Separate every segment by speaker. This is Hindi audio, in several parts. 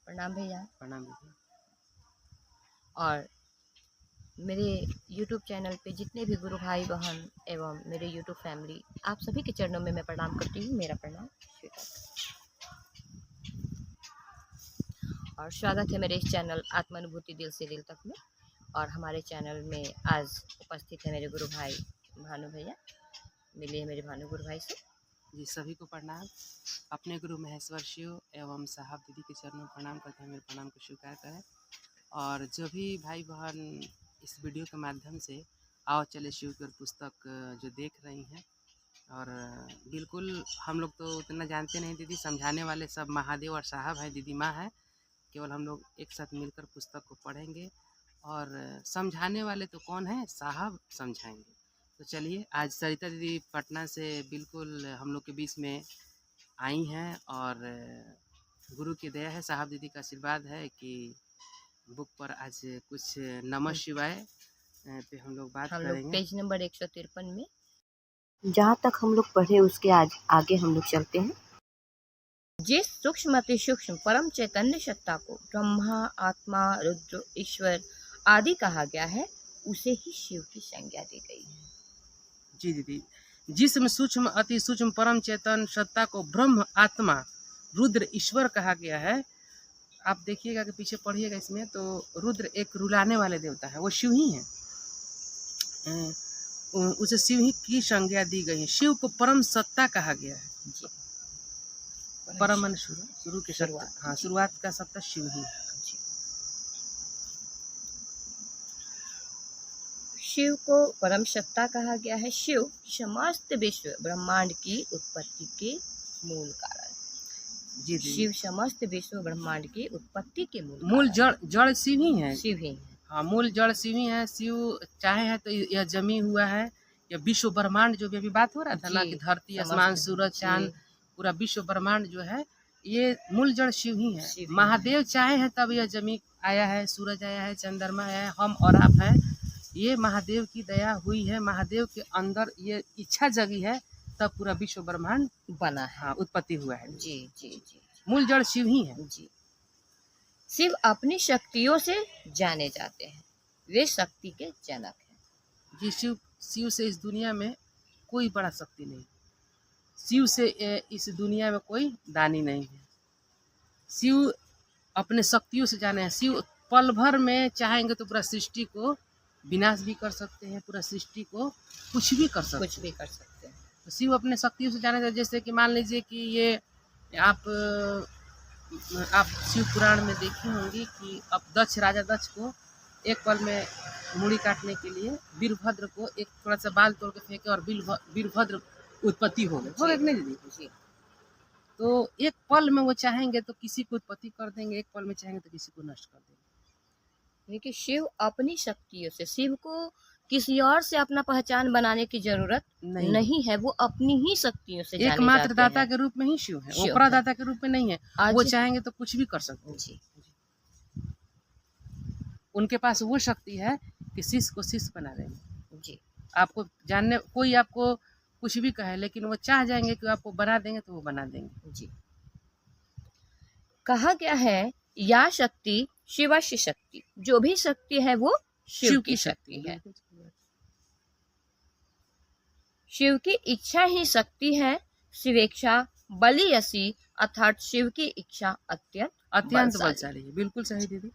Speaker 1: प्रणाम भैया।
Speaker 2: प्रणाम दीदी।
Speaker 1: और मेरे YouTube चैनल पे जितने भी गुरु भाई बहन एवं मेरे YouTube फैमिली, आप सभी के चरणों में मैं प्रणाम करती हूँ। मेरा प्रणाम स्वीकार। और स्वागत है मेरे इस चैनल आत्मानुभूति दिल से दिल तक में। और हमारे चैनल में आज उपस्थित है मेरे गुरु भाई भानु भैया। मिलिए मेरे भानु गुरु भाई से।
Speaker 2: जी सभी को प्रणाम। अपने गुरु महेश्वर शिव एवं साहब दीदी के चरणों में प्रणाम करते हैं, मेरे प्रणाम को स्वीकार करें। और जो भी भाई बहन इस वीडियो के माध्यम से आओ चले शिव की ओर पुस्तक जो देख रही हैं, और बिल्कुल हम लोग तो उतना जानते नहीं दीदी, समझाने वाले सब महादेव और साहब हैं, दीदी माँ है। केवल हम लोग एक साथ मिलकर पुस्तक को पढ़ेंगे और समझाने वाले तो कौन है, साहब समझाएंगे। तो चलिए, आज सरिता दीदी पटना से बिल्कुल हम लोग के बीच में आई हैं, और गुरु की दया है, साहब दीदी का आशीर्वाद है कि बुक पर आज कुछ नमः शिवाय पे हम लोग बात करेंगे।
Speaker 1: पेज नंबर 153 में जहाँ तक हम लोग पढ़े उसके आज आगे हम लोग चलते हैं। जिस सूक्ष्म अति सूक्ष्म परम चैतन्य सत्ता को ब्रह्मा, आत्मा, रुद्र, ईश्वर आदि कहा गया है, उसे ही शिव की संज्ञा दी गई है।
Speaker 2: जी दीदी, जिसमें सूक्ष्म अति सूक्ष्म परम चेतन सत्ता को ब्रह्म, आत्मा, रुद्र, ईश्वर कहा गया है। आप देखिएगा कि पीछे पढ़िएगा इसमें, तो रुद्र एक रुलाने वाले देवता है, वो शिव ही है। उसे शिव ही की संज्ञा दी गई है। शिव को परम सत्ता कहा गया है।
Speaker 1: जी।
Speaker 2: परम मन शुरू के सत्ता, हाँ, शुरुआत का सत्ता शिव ही है।
Speaker 1: शिव को परम सत्ता कहा गया है। शिव समस्त विश्व ब्रह्मांड की उत्पत्ति के मूल कारण।
Speaker 2: जी
Speaker 1: शिव समस्त विश्व ब्रह्मांड की उत्पत्ति के
Speaker 2: मूल जड़ शिव ही है।
Speaker 1: शिव ही है,
Speaker 2: हाँ, मूल जड़ शिव ही है। शिव चाहे है तो यह जमी हुआ है, यह विश्व ब्रह्मांड जो भी अभी बात हो रहा था ना, कि धरती, आसमान, सूरज, चांद, पूरा विश्व ब्रह्मांड जो है, ये मूल जड़ शिव ही है। महादेव चाहे है तब यह जमी आया है, सूरज आया है, चंद्रमा आया है, हम और आप हैं। ये महादेव की दया हुई है। महादेव के अंदर ये इच्छा जगी है, तब पूरा विश्व ब्रह्मांड बना है। हाँ, उत्पत्ति हुआ है।
Speaker 1: जी जी जी।
Speaker 2: मूल जड़ शिव ही है।
Speaker 1: जी। शिव अपनी शक्तियों से जाने जाते हैं, वे शक्ति के जनक हैं।
Speaker 2: जी, शिव से इस दुनिया में कोई बड़ा शक्ति नहीं। शिव से इस दुनिया में कोई दानी नहीं है। शिव अपने शक्तियों से जाने हैं। शिव पल भर में चाहेंगे तो पूरा सृष्टि को विनाश भी कर सकते हैं, पूरा सृष्टि को कुछ भी कर सकते हैं। तो शिव अपने शक्तियों से जाने, जैसे कि मान लीजिए कि ये आप शिव पुराण में देखी होंगी कि अब राजा दक्ष को एक पल में मूड़ी काटने के लिए वीरभद्र को एक थोड़ा सा बाल तोड़ के फेंके और वीरभद्र उत्पत्ति हो गए नहीं दीदी। तो एक पल में वो चाहेंगे तो किसी को उत्पत्ति कर देंगे, एक पल में चाहेंगे तो किसी को नष्ट कर देंगे।
Speaker 1: देखिए, शिव अपनी शक्तियों से, शिव को किसी और से अपना पहचान बनाने की जरूरत नहीं है। वो अपनी ही शक्तियों से
Speaker 2: एकमात्र दाता के रूप में ही शिव है, वो परदाता के रूप में नहीं है। वो चाहेंगे तो कुछ भी कर सकते हैं।
Speaker 1: जी।
Speaker 2: उनके पास वो शक्ति है कि शिष्य को शिष्य बना देंगे।
Speaker 1: जी।
Speaker 2: आपको जानने, कोई आपको कुछ भी कहे, लेकिन वो चाह जाएंगे कि आपको बना देंगे तो वो बना देंगे।
Speaker 1: जी। कहा गया है, या शक्ति शिवस्य शक्ति, जो भी शक्ति है वो शिव की शक्ति है। शिव की इच्छा ही शक्ति है। शिवेच्छा बलियसी, अर्थात शिव की इच्छा अत्यंत
Speaker 2: बलशाली है। बिल्कुल सही दीदी।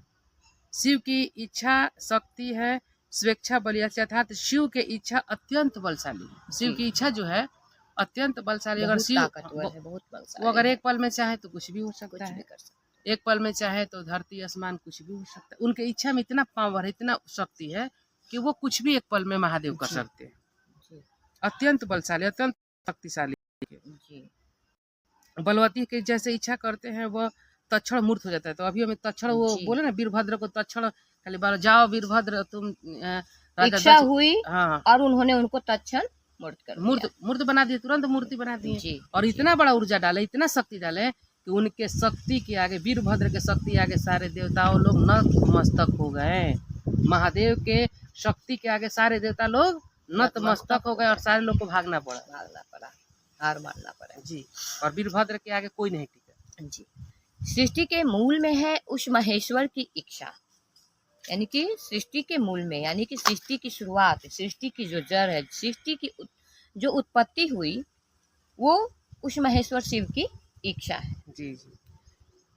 Speaker 2: शिव की इच्छा शक्ति है, स्वेच्छा बलियसी, अर्थात शिव की इच्छा अत्यंत बलशाली है। शिव की इच्छा जो है अत्यंत बलशाली। अगर शिव वो अगर एक पल में चाहे तो कुछ भी हो सकता है। एक पल में चाहे तो धरती आसमान कुछ भी हो सकता है। उनके इच्छा में इतना पावर, इतना शक्ति है कि वो कुछ भी एक पल में महादेव कर सकते हैं। अत्यंत बलशाली, अत्यंत शक्तिशाली। बलवती के जैसे इच्छा करते हैं वह तक्षण मूर्त हो जाता है। तो अभी हमें तक्षण, वो बोले ना वीरभद्र को तक्षण, खाली बार जाओ वीरभद्र तुम
Speaker 1: इच्छा हुई। हाँ। और उन्होंने उनको तक्षण
Speaker 2: मूर्त बना दिए, तुरंत मूर्ति बना दी। और इतना बड़ा ऊर्जा डाले, इतना शक्ति डाले कि उनके शक्ति के आगे, वीरभद्र के शक्ति आगे सारे देवताओं लोग नतमस्तक हो गए। महादेव के शक्ति के आगे सारे देवता लोग नतमस्तक हो गए और सारे लोग को भागना पड़ा,
Speaker 1: हार मानना पड़ा।
Speaker 2: जी। और वीरभद्र के आगे कोई नहीं टिका।
Speaker 1: जी। सृष्टि के मूल में है उस महेश्वर की इच्छा, यानी कि सृष्टि के मूल में, यानी कि सृष्टि की शुरुआत, सृष्टि की जो जड़ है, सृष्टि की जो उत्पत्ति हुई वो उस महेश्वर शिव की इच्छा है।
Speaker 2: जी जी।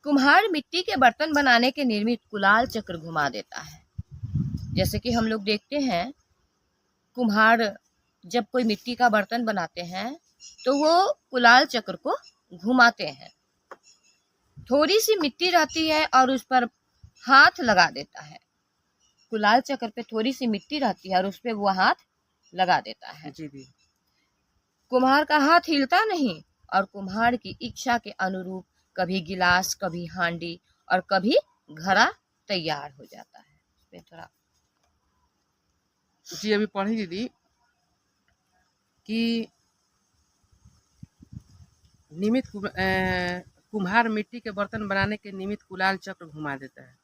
Speaker 1: कुम्हार मिट्टी के बर्तन बनाने के निर्मित कुलाल चक्र घुमा देता है। जैसे कि हम लोग देखते हैं कुम्हार जब कोई मिट्टी का बर्तन बनाते हैं तो वो कुलाल चक्र को घुमाते हैं। थोड़ी सी मिट्टी रहती है और उस पर हाथ लगा देता है। कुलाल चक्र पे थोड़ी सी मिट्टी रहती है और उस पे वो हाथ लगा देता है।
Speaker 2: जी जी।
Speaker 1: कुम्हार का हाथ हिलता नहीं और कुम्हार की इच्छा के अनुरूप कभी गिलास, कभी हांडी और कभी घड़ा तैयार हो जाता है। इसमें थोड़ा
Speaker 2: जी अभी पढ़ी दीदी कि निमित्त कुम्हार मिट्टी के बर्तन बनाने के निमित्त कुलाल चक्र घुमा देता है।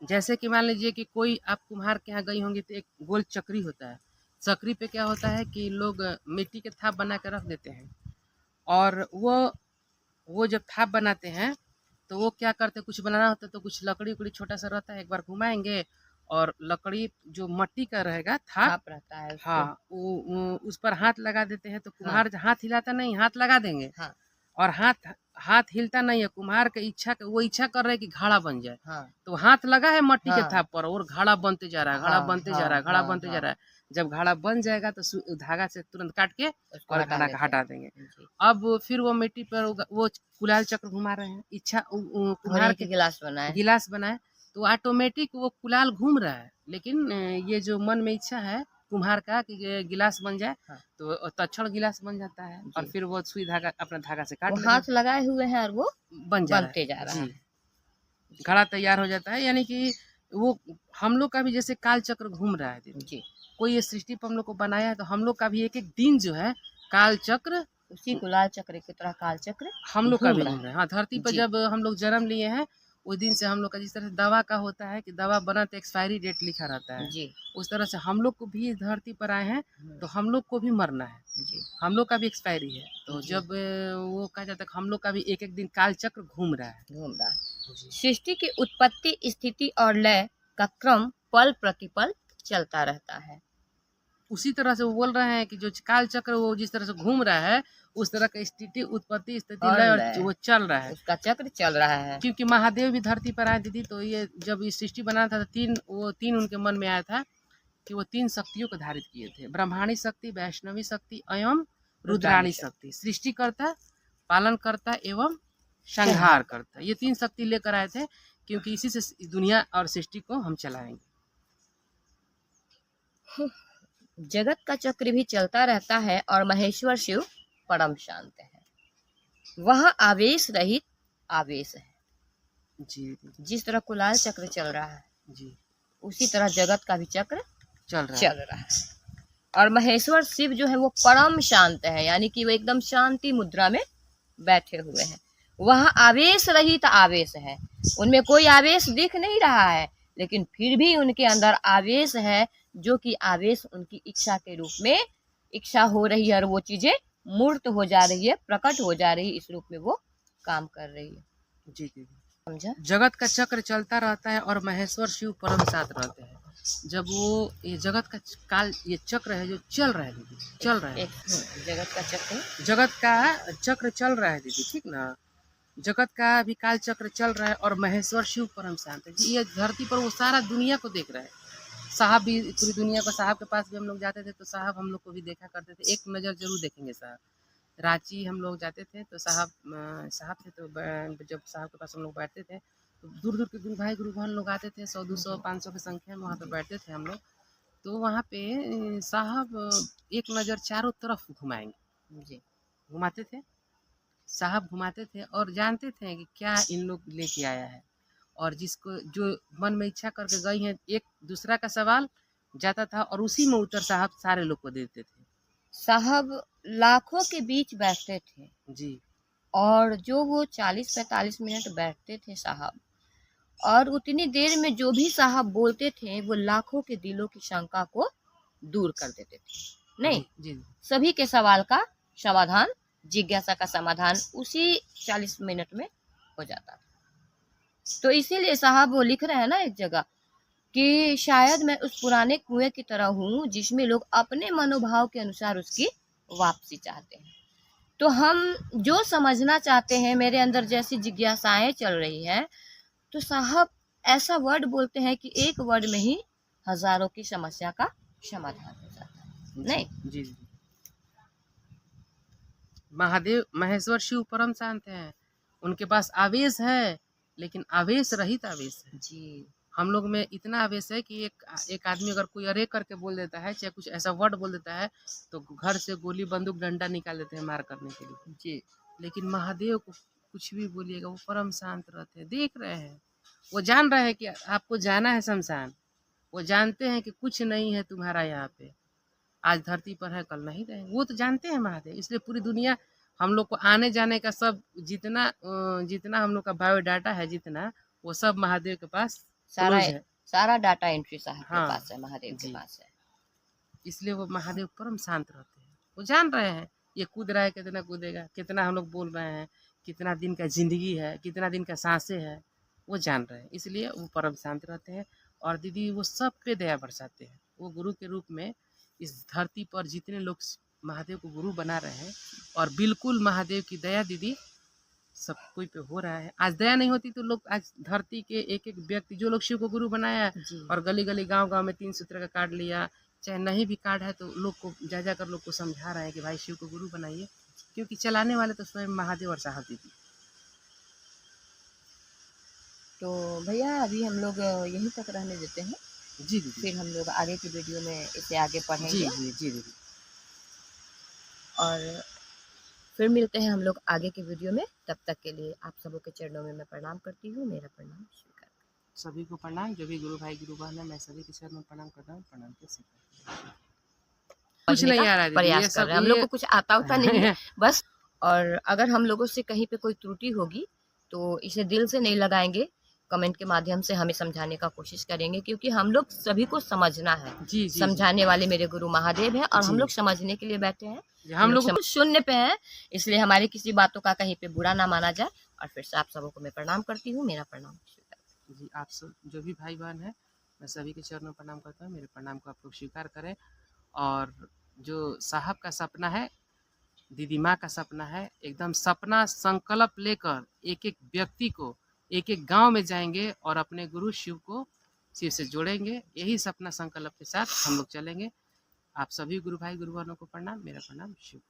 Speaker 2: जैसे कि मान लीजिए कि कोई आप कुम्हार के यहाँ गई होंगी तो एक गोल चक्री होता है। चक्री पे क्या होता है कि लोग मिट्टी के थाप बना के रख देते हैं और वो जब थाप बनाते हैं तो वो क्या करते हैं, कुछ बनाना होता है तो कुछ लकड़ी उकड़ी छोटा सा रहता है, एक बार घुमाएंगे और लकड़ी जो मट्टी का रहेगा थाप
Speaker 1: छाप रहता है उसको।
Speaker 2: हाँ वो उस पर हाथ लगा देते हैं तो
Speaker 1: हाँ,
Speaker 2: कुम्हार हाथ हिलाता नहीं, हाथ लगा देंगे
Speaker 1: हाँ,
Speaker 2: और हाथ हिलता नहीं है। कुम्हार के वो इच्छा कर रहे हैं कि घड़ा बन जाए,
Speaker 1: हाँ,
Speaker 2: तो हाथ लगा है मट्टी के
Speaker 1: हाँ,
Speaker 2: थाप पर और घड़ा बनते जा रहा है, घड़ा
Speaker 1: हाँ,
Speaker 2: बनते जा
Speaker 1: हाँ,
Speaker 2: रहा है, घड़ा
Speaker 1: हाँ,
Speaker 2: बनते जा
Speaker 1: हाँ,
Speaker 2: रहा है। जब घड़ा बन जाएगा तो धागा से तुरंत काट के
Speaker 1: उसको
Speaker 2: और
Speaker 1: हटा
Speaker 2: घड़ा
Speaker 1: देते
Speaker 2: का हटा
Speaker 1: हैं।
Speaker 2: देंगे।
Speaker 1: जी।
Speaker 2: अब फिर वो मिट्टी पर वो कुलाल चक्र घुमा रहे हैं, इच्छा कुम्हार
Speaker 1: घोड़े
Speaker 2: के
Speaker 1: की गिलास बनाए।
Speaker 2: गिलास बनाए तो ऑटोमेटिक वो कुलाल घूम रहा है। लेकिन ये जो मन में इच्छा है कुम्हार का कि ये गिलास बन जाए
Speaker 1: हाँ,
Speaker 2: तो तत्क्षण गिलास बन जाता है और
Speaker 1: जी।
Speaker 2: फिर वो सुई धागा अपना धागा से
Speaker 1: वो
Speaker 2: काट लेना
Speaker 1: हाथ लगाए हुए हैं और वो
Speaker 2: बन जा रहा
Speaker 1: बनते जा
Speaker 2: है।
Speaker 1: रहा
Speaker 2: जी
Speaker 1: है। जी,
Speaker 2: घड़ा तैयार हो जाता है। यानी कि वो हम लोग का भी जैसे काल चक्र घूम रहा है दीदी,
Speaker 1: जी।
Speaker 2: कोई ये सृष्टि पर हम लोग को बनाया है तो हम लोग का भी एक एक दिन जो है काल चक्र
Speaker 1: उसी कुलाल चक्र की तरह काल चक्र
Speaker 2: हम लोग का
Speaker 1: घूम
Speaker 2: भी
Speaker 1: रहा
Speaker 2: घूम रहा
Speaker 1: है।
Speaker 2: है। हाँ धरती पर
Speaker 1: जी,
Speaker 2: जब हम लोग जन्म लिए हैं उस दिन से हम लोग का जिस तरह से दवा का होता है कि दवा बना तो एक्सपायरी डेट लिखा रहता है,
Speaker 1: जी,
Speaker 2: उस तरह से हम लोग को भी इस धरती पर आए हैं तो हम लोग को भी मरना है,
Speaker 1: जी,
Speaker 2: हम लोग का भी एक्सपायरी है। तो
Speaker 1: जी,
Speaker 2: जब वो कहा जाता है कि हम लोग का भी एक एक दिन काल चक्र घूम रहा है।
Speaker 1: घूम रहा है।
Speaker 2: जी
Speaker 1: सृष्टि की उत्पत्ति, स्थिति और लय का क्रम पल प्रतिपल चलता रहता है।
Speaker 2: उसी तरह से वो बोल रहे हैं कि जो काल चक्र वो जिस तरह से घूम रहा है उस तरह का स्थिति उत्पत्ति स्थिति
Speaker 1: और
Speaker 2: लय और
Speaker 1: लय
Speaker 2: वो चल रहा है।
Speaker 1: उसका चक्र चल रहा है।
Speaker 2: क्योंकि महादेव भी धरती पर आए दीदी तो ये जब ये सृष्टि बना था तो तीन उनके मन में आया था कि वो तीन शक्तियों को धारित किए थे, ब्रह्माणी शक्ति, वैष्णवी शक्ति एवं रुद्राणी शक्ति। सृष्टिकर्ता, पालन करता एवं संहार करता, ये तीन शक्ति लेकर आए थे क्योंकि इसी से दुनिया और सृष्टि को हम चलाएंगे।
Speaker 1: जगत का चक्र भी चलता रहता है और महेश्वर शिव परम शांत है। वह आवेश रहित आवेश है।
Speaker 2: जी
Speaker 1: जिस तरह कुलाल चक्र चल रहा है
Speaker 2: जी
Speaker 1: उसी तरह जगत का भी चक्र
Speaker 2: चल रहा
Speaker 1: चल रहा है। और महेश्वर शिव जो है वो परम शांत है, यानी कि वो एकदम शांति मुद्रा में बैठे हुए हैं। वह आवेश रहित आवेश है, उनमें कोई आवेश दिख नहीं रहा है लेकिन फिर भी उनके अंदर आवेश है, जो कि आवेश उनकी इच्छा के रूप में इच्छा हो रही है और वो चीजें मूर्त हो जा रही है, प्रकट हो जा रही है, इस रूप में वो काम कर रही है।
Speaker 2: जी दीदी।
Speaker 1: समझा?
Speaker 2: जगत का चक्र चलता रहता है और महेश्वर शिव परम साथ रहते हैं। जब वो ये जगत का काल ये चक्र है जो चल रहा है दीदी, चल रहा है
Speaker 1: जगत का चक्र,
Speaker 2: जगत का चक्र चल रहा है दीदी, ठीक ना। जगत का भी काल चक्र चल रहा है और महेश्वर शिव परम शांत है। ये धरती पर वो सारा दुनिया को देख रहा है। साहब भी पूरी दुनिया को, साहब के पास भी हम लोग जाते थे तो साहब हम लोग को भी देखा करते थे, एक नज़र जरूर देखेंगे साहब। रांची हम लोग जाते थे तो साहब थे तो जब साहब के पास हम लोग बैठते थे तो दूर दूर के गुरु भाई गुरु बहन लोग आते थे, 100 200 500 की संख्या में वहाँ पे बैठते थे हम लोग। तो वहाँ पे साहब एक नज़र चारों तरफ घुमाएंगे जी, घुमाते थे साहब, घुमाते थे और जानते थे कि क्या इन लोग लेके आया है। और जिसको जो मन में इच्छा करके गई हैं एक दूसरा का सवाल जाता था और उसी में उत्तर साहब सारे लोग को देते थे।
Speaker 1: साहब लाखों के बीच बैठते थे
Speaker 2: जी
Speaker 1: और जो वो 40-45 मिनट बैठते थे साहब, और उतनी देर में जो भी साहब बोलते थे वो लाखों के दिलों की शंका को दूर कर देते थे। नहीं,
Speaker 2: जी जी
Speaker 1: सभी के सवाल का समाधान, जिज्ञासा का समाधान उसी 40 मिनट में हो जाता था। तो इसीलिए साहब वो लिख रहे हैं ना एक जगह कि शायद मैं उस पुराने कुएं की तरह हूँ जिसमें लोग अपने मनोभाव के अनुसार उसकी वापसी चाहते हैं। तो हम जो समझना चाहते हैं, मेरे अंदर जैसी जिज्ञासाएं चल रही हैं, तो साहब ऐसा वर्ड बोलते हैं कि एक वर्ड में ही हजारों की समस्या का समाधान हो जाता है। नहीं,
Speaker 2: जी जी। महादेव महेश्वर शिव परम शांत हैं, उनके पास आवेश है, लेकिन आवेश रहित आवेश है।
Speaker 1: जी
Speaker 2: हम लोग में इतना आवेश है कि एक आदमी अगर कोई अरे करके बोल देता है, चाहे कुछ ऐसा वर्ड बोल देता है, तो घर से गोली बंदूक डंडा निकाल देते हैं मार करने के लिए।
Speaker 1: जी
Speaker 2: लेकिन महादेव को कुछ भी बोलिएगा वो परम शांत रहते हैं। देख रहे हैं, वो जान रहे हैं कि आपको जाना है शमशान, वो जानते हैं कि कुछ नहीं है तुम्हारा यहाँ पे, आज धरती पर है कल नहीं रहे, वो तो जानते हैं महादेव। इसलिए पूरी दुनिया हम लोग को आने जाने का सब जितना हम लोग का बायोडाटा है, जितना वो सब महादेव के पास
Speaker 1: सारा
Speaker 2: क्लोज है।
Speaker 1: सारा डाटा एंट्री साहब के
Speaker 2: हाँ
Speaker 1: पास है, महादेव के
Speaker 2: जी,
Speaker 1: पास है।
Speaker 2: इसलिए वो महादेव परम शांत रहते हैं। वो जान रहे हैं ये कूद रहा है, कितना कूदेगा, कितना हम लोग बोल रहे हैं, कितना दिन का जिंदगी है, कितना दिन का सांसें है, वो जान रहे हैं। इसलिए वो परम शांत रहते हैं। और दीदी वो सब पे दया बरसाते हैं। वो गुरु के रूप में इस धरती पर जितने लोग महादेव को गुरु बना रहे हैं, और बिल्कुल महादेव की दया दीदी सब कोई पे हो रहा है। आज दया नहीं होती तो लोग आज धरती के एक एक व्यक्ति जो लोग शिव को गुरु बनाया
Speaker 1: जी
Speaker 2: और गली गली गांव गांव में 3 सूत्र का कार्ड लिया, चाहे नहीं भी कार्ड है तो लोग को जा जाकर लोग को समझा रहे हैं कि भाई शिव को गुरु बनाइए, क्योंकि चलाने वाले तो स्वयं महादेव और साहब दीदी।
Speaker 1: तो भैया अभी हम लोग यहीं तक रहने देते हैं,
Speaker 2: जी दीदी।
Speaker 1: फिर हम लोग आगे की वीडियो में इसे आगे
Speaker 2: जी
Speaker 1: पढ़ेंगे।
Speaker 2: जी जी दीदी।
Speaker 1: और फिर मिलते हैं हम लोग आगे की वीडियो में। तब तक के लिए आप सबों के चरणों में मैं प्रणाम करती हूँ। मेरा प्रणाम स्वीकार।
Speaker 2: सभी को प्रणाम, जो भी गुरु भाई गुरु बहन है, मैं सभी के चरणों में प्रणाम करता हूँ, प्रणाम के स्वीकार। कुछ
Speaker 1: पढ़ने
Speaker 2: नहीं
Speaker 1: का
Speaker 2: आ रहा है दीदी, ये
Speaker 1: प्रयास कर
Speaker 2: सब
Speaker 1: रहे हैं। हम लोग
Speaker 2: ये
Speaker 1: को कुछ आता उता नहीं है बस। और अगर हम लोगों से कहीं पे कोई त्रुटि होगी तो इसे दिल से नहीं लगाएंगे, कमेंट के माध्यम से हमें समझाने का कोशिश करेंगे, क्योंकि हम लोग सभी को समझना है।
Speaker 2: जी जी जी
Speaker 1: समझाने वाले मेरे गुरु महादेव हैं और हम
Speaker 2: जी।
Speaker 1: लोग समझने के लिए बैठे हैं।
Speaker 2: हम लोग
Speaker 1: शून्य पे हैं, इसलिए हमारी किसी बातों का कहीं पे बुरा ना माना जाए। और फिर से आप सबों को मैं प्रणाम करती हूँ। मेरा प्रणाम स्वीकार।
Speaker 2: जी, आप सब जो भी भाई बहन है, मैं सभी के चरणों में प्रणाम करता हूँ। मेरे प्रणाम को आप लोग स्वीकार करें। और जो साहब का सपना है, दीदी माँ का सपना है, एकदम सपना संकल्प लेकर एक एक व्यक्ति को एक एक गांव में जाएंगे और अपने गुरु शिव को शिव से जोड़ेंगे। यही सपना संकल्प के साथ हम लोग चलेंगे। आप सभी गुरु भाई गुरु बहनों को प्रणाम, मेरा प्रणाम शिव।